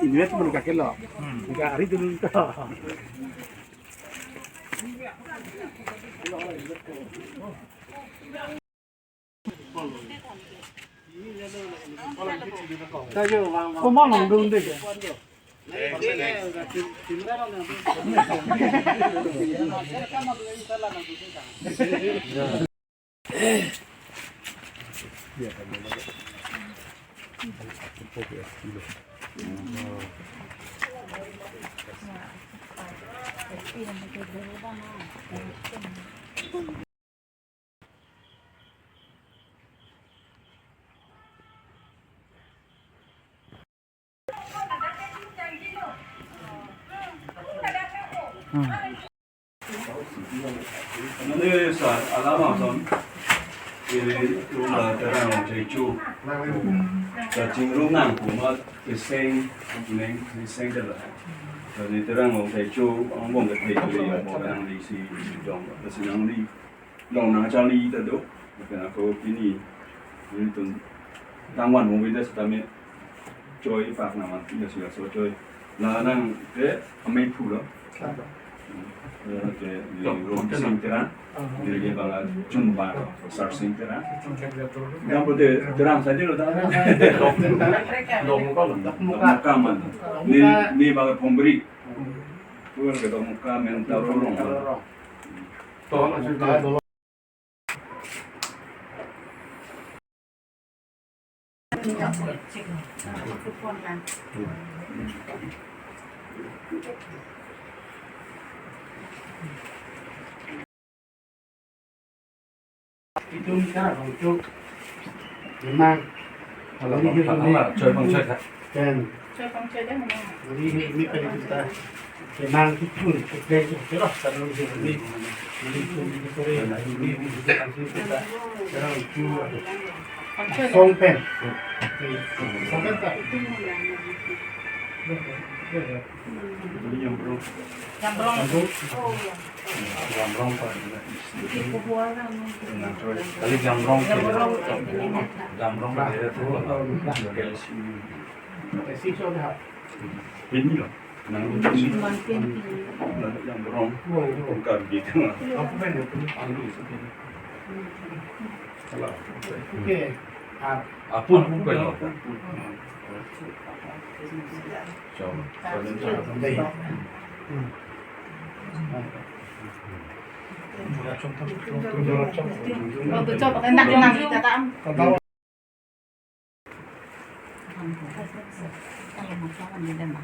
investment ka kilo. Jika hari dulu itu. Koma nanggung deh. Ini saat alam son, ini rumah terang jeju, cacing rumah rumah pisang, pisang terang. Jadi terang jeju, orang ke jeju ya, orang di si jong, terus yang di long nang cari itu tu, bukan aku ini tu tangwan mungkin dah setami joy pak nama, ini sudah so joy. Nah nang ke amai pula. Oke, di rumah singkiran, di bawah jumpa besar singkiran. Yang boleh terang saja loh, dah. Muka mana? Ni bawah pemberi. Tuan kita muka mental tolong. Itu misalnya untuk memang kalau ini Chơi bằng chơi thật. dan Chơi không chơi đấy mà nè. jadi ini kan kita memang itu kita terus kalau ini jadi itu sore ini kita kasih kita sekarang itu Còn chơi sompen sompen tak Jadi yang belum, Jambrong. jambrong pak. Di kubuah lah. Kali jambrong, Jambrong. jambrong dia tu kasih sudah ini loh. Nang ini Cuman pintu. jambrong, bukan gitu. apa pen itu Salah. oke Apun bukan loh. Coba. đây Còn tôi cho vào cái nặng đi cả tạm. còn đâu Kalau mau sawan di dalam.